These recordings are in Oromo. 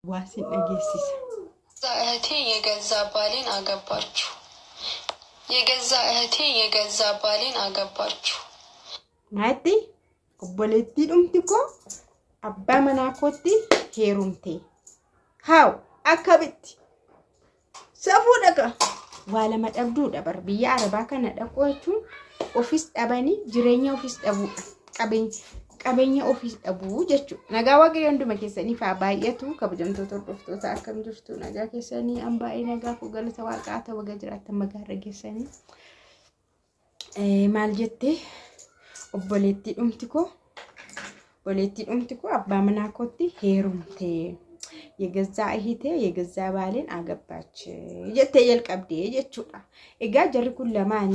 ዋሲን አገሲስ ዛእቴ የገዛ ባሌን አገባችሁ የገዛ እህቴ የገዛ ባሌን አገባችሁ ማቲ ኦቦሌቲ ዱምቲኮ አባ መናኮቲ ሄሩምቴ ሃው አከብት ሰፉ ደጋ ዋለ መደብዱ ደበር ቢያ አረባ ከነ ደቆቹ ኦፊስ ዳባኒ ጅሬኛ ኦፊስ ዳቡ ቀበኛ ኦፊስ ዳቡ ጀቹ ነጋ ወገ የንዱ መከሰኒ ፋባየቱ ከብጀምቶ ተርፍቶ ታከም ድርቱ ነጋ ከሰኒ አምባይ ነጋ ኩገለ ተዋቃተ ወገጅራት ተመጋረገሰኒ ማልጀቴ ኦቦሌቲ ዱምቲኮ አባ መናኮቲ ሄሩምቴ የገዛ እህቴ የገዛ ባሌን አገባች ጀቴ የልቀብዴ ጀቹዳ እጋ ጀርኩን ለማኒ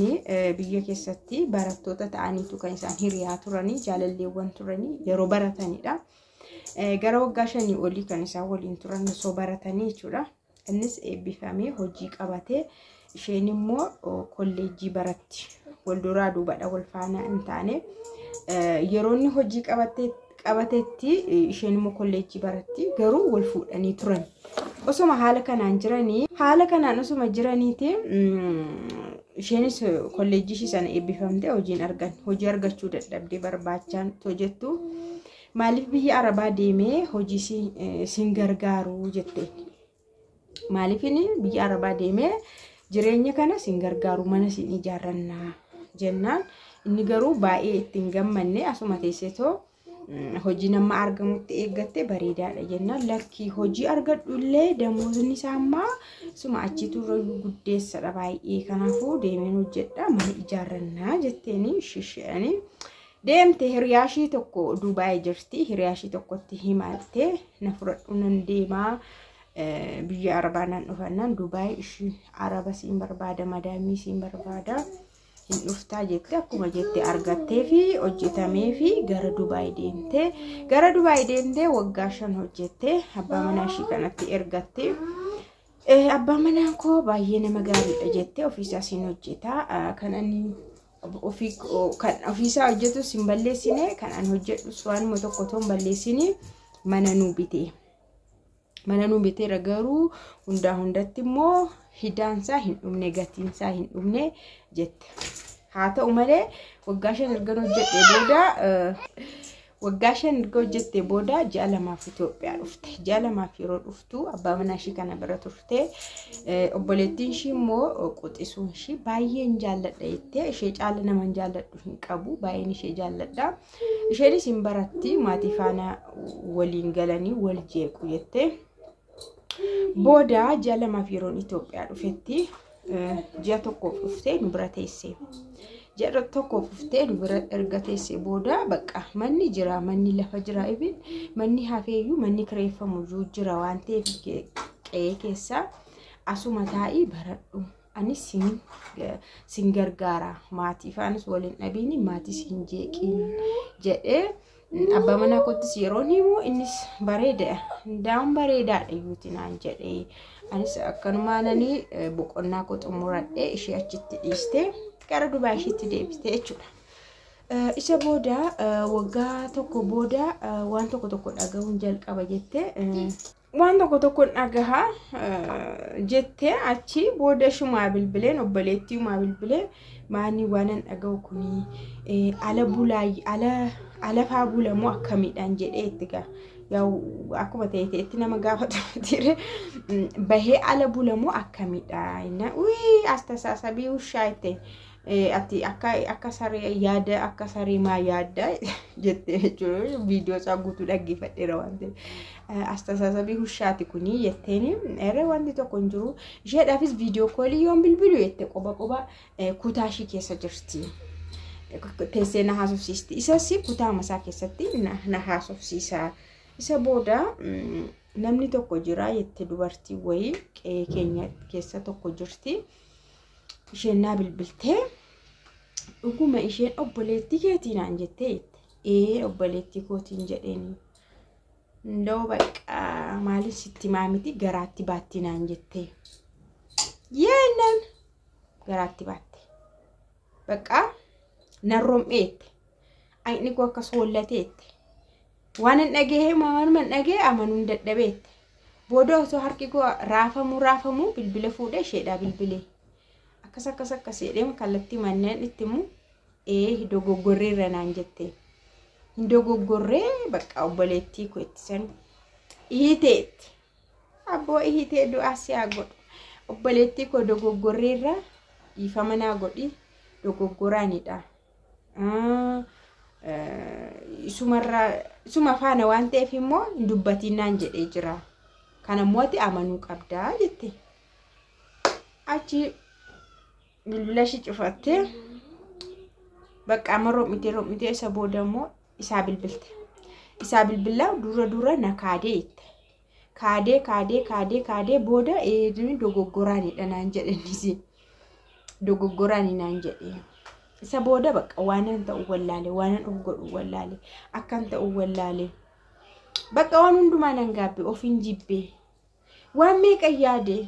ብየ ከሰቲ ባራቶታ ታአኒቱ ከንሳን ሂሪያ ቱራኒ ጃለሌወን ቱራኒ የሮ በረታኒዳ ገራ ወጋሸኒ ኦሊ ከንሳ ወሊን ቱራኒ ሶ በረታኒ ቹዳ እንስ ኤቢፋሜ ሆጂ ቀባቴ ሼኒሞ ኮሌጂ በረቲ ወልዶራ ዱባዳ ወልፋና እንታኔ የሮኒ ሆጂ qabatetti isheenimo kolleejjii baratti garuu wal fuudhanii turan osoma haala kanaan osoma jiraniiti isheenis kolleejjii ishii sana eebbifamte hojii argachuu dadhabdee barbaachaan tojettu maaliif biyya arabaa deemee hojii sin gargaaru jette maaliifini biyya arabaa deemee jireenya kana sin gargaaru mana sin ijaarrannaa jennaan inni garuu baay'ee ittiin gammanne asuma teessetoo hojii nama argamutti eeggatte bareedaadha jennaan lakki hojii argadhullee damoosni saammaa suma achitu guddeessadha baay'ee kanaafuu deemeen hojjedha mana ijaarrannaa jetteeni shishani deemte hiriyaashii tokko Dubaay jirti hiriyaashii tokkotti himatte na fudhadhu nan deemaa biyya arabaanan dhufannaan Dubaay ishi araba siin barbaada madaamii siin barbaada Ufta jette akkuma jette argattee fi hojjetamee fi gara Dubaay deemte waggaa 5 hojjette abbaa manaa ishii kanatti ergatte abbaa manaa koo baay'ee nama gaariidha jette ofiisaa sin hojjeta kanani ofiisaa hojjetu sin balleessine kanan hojjedhu waanuma tokko toon balleessine mana nuu bitee ragaru hundatti immoo hidaansaa hin dhumne gatiinsaa hin dhumne jette haa ta'u malee waggaa 5 erga hojjette booda jaalamaaf Itoophiyaa dhufte jaalamaaf yeroo dhuftu abbaa manaa ishii kana bira turte obboleettiin ishii immoo quxisuun ishii baay'een jaalladha jette ishee caala nama jaalladhu hin qabu baay'een ishee jaalladha isheenis hin baratti maatii faana waliin galanii wal jeequ jette Boda jaalamaaf yeroon Itoophiyaa dhufetti ji'a tokkoof dhufte nu bira teesse ji'a tokkoof dhufte nu bira erga teesse booda bakka manni jira manni lafa jira ibin manni hafeeyyuu manni kireeffamu jira waan ta'eef qe'ee keessa asuma taa'ii baradhu anis sin gargaara maatii faanis waliin dhabiini maatii sin jeeqiin jedhee Abba mana kottis yeroon himu innis bareedaadha yuuti naan jedhee anis akkanumaanani boqonnaa koo xumuradhee ishee achitti dhiiste gara Dubaay ishiitti deebiste jechuudha. Isa booda waggaa tokko booda waan tokko dhagahuun jalqaba jette waan tokko dhagaha jette achi booda shumaa bilbileen obboleettii maa bilbileen maani waanan dhagahu kuni ala faabulamoo akkamiidhaan jedhee itti gaa yaw akkuma ta'e itti nama gaafatu tire bahee ala bulamoo akkamiidhaan astaasabii ushaaite ati akka saree yaada akka saree maa yaada jette jechuudha viidiyoo isaa guutuu dhaggeeffadheera waan ta'eef astaasabii ushaati kuni jetteeni wanti tokko hin jiru isheedhaafis viidiyoo koolii yoon bilbilu jette qoba kutaashii keessa jirti. Teessee na haasofsiisti isas kutaa masaa keessatti na haasofsiisa isa booda namni tokko jira jette dubartii wayii qe'ee keenya keessa tokko jirti isheen na bilbiltee dhuguma isheen obboleettii keetii naan jettee obboleettii kootiin jedheeni ndoo bakka maaliif sitti maamiti garaatti baatti naan jettee yeenan garaatti baatti bakka narrom'eette ayni akka sollateette waan dhagee man dhagee amanuun dadhabeette booda osoo harki koo raafamu bilbila fuudhee isheedhaa bilbilee akkas jedhee kallattii manneen itti mu dogoggorreerra naan jette dogoggorree bakka obboleettii koo ittisan ihiteetti abboo ihitee du'aa siyaa godhu obboleettii koo dogoggorreerra ifama naa godhi dogoggoraanidha isuma faana waan ta'eef immoo dubbatinaan jedhee jira kana mooti amanuu qabdaa jette achi bilbila shi cufattee bakka roobmitee isa booda immoo isaa bilbila dura na kaadee itti kaadee booda dogoggoraanidha naan jedhanisi dogoggoraani naan jedhee isa booda bakka waanan ta'u wallaale waanan of godhu wallaale akkan ta'u wallaale bakka waan hundumaa nan gaabbe ofiin jibbee waan meeqa yaade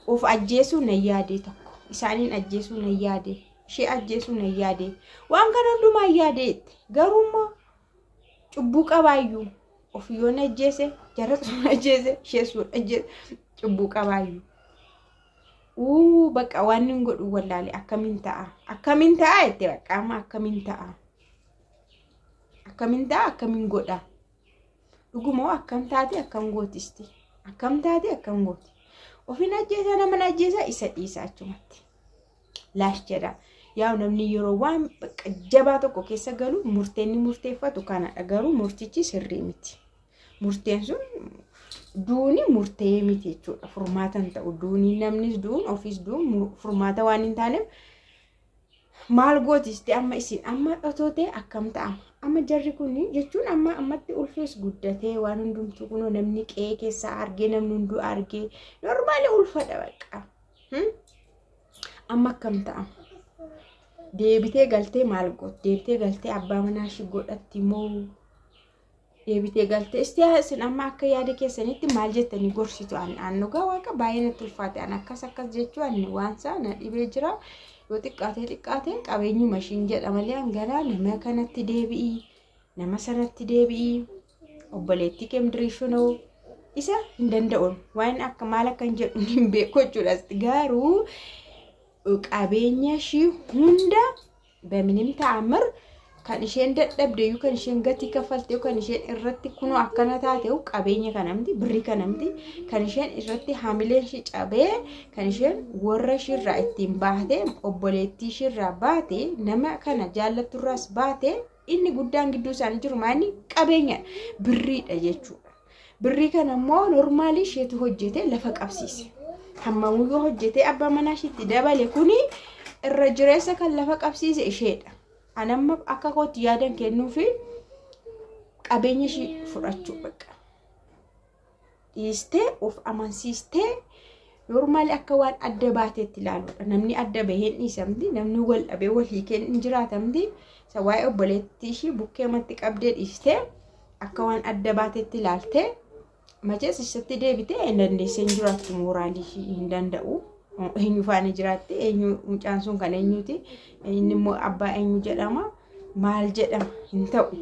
of ajjeesuu na yaade tokko isaaniin ajjeesuu na yaade ishee ajjeesuu na yaade waan kana hundumaa yaade garummaa cubbuu qabaayyuu of yoon ajjeese jarratu ajjeese sheesuu ajjeese cubbuu qabaayyuu bakka waan hin godhu wallaale akkamiin ta'a itti bakka amma akkamiin ta'a akkamiin godha dhugumoo akkam taate akkam gootisti akkam taate akkam gooti ofin ajjeesa nama ajjeesa isa dhiisa achumatti laash jedha yaa namni yeroo waan bakka jabaa tokko keessa galu murteenni murteeffatu kana garuu murtichi sirrii miti murteen sun duuni murtee miti jechuudha furmaatan ta'u duuni namnis duun ofis duun furmaata waan hin taaneef maal gootisti amma isin amma dhotoote akkam ta'a amma jarri kun jechuun ammatti ulfees guddatee waan hundumtuu kunoo namni qe'ee keessa argee namni hunduu argee normaali ulfadha bakka amma akkam ta'a deebitee galtee maal goot deebitee galtee abbaa manaa shi godhatti moo deebitee galtee isin amma akka yaada keessanitti maal jettanii gorsitu annugaa waaqa baay'ee natti ulfaate akkas jechuu waan sana dhibee jira yoo xiqqaatee qabeenyu mashiin jedha malee hangalaa nama kanatti deebi'i nama sanatti deebi'i obboleettii keemdiriishunoo isa hin danda'uun waan akka maal akka hin jedhu hin beeku jechuudha garuu qabeenya shi hunda baminim ta'amar kan isheen dadhabde yoo kan isheen gatii kaffalte yoo kan isheen irratti kunoo akkana taate qabeenya kanamti birri kanamti kan isheen irratti haamileen shi cabee kan isheen warra shirraa ittiin baate obboleettii shirraa baate nama kana jaallaturraas baate inni guddaan gidduu isaanii jiru maani qabeenya birriidha jechuudha birri kana immoo normaali isheetu hojjete lafa qabsiise hammamuu yoo hojjete abbaa manaa ishiitti dabale kuni irra jireessa kan lafa qabsiise isheedha anamma akka kootti yaadan kennuufi qabeenya shi fudhachuu bakka dhiistee of amansiistee normaali akka waan adda baateetti ilaaluudha namni adda baheen dhiisamti namni wal dhabee wal hiikeen hin jiraatamti isa waa'ee obboleettii ishii bukkeematti qabdee dhiistee akka waan adda baateetti ilaaltee machees isatti deebitee hin dandeesseen jiraattu mooraalii ishii hin danda'u eenyu faana jiraatti eenyu mucaan sun kan eenyuti inni immoo abbaa eenyu jedhama maal jedhama hin ta'u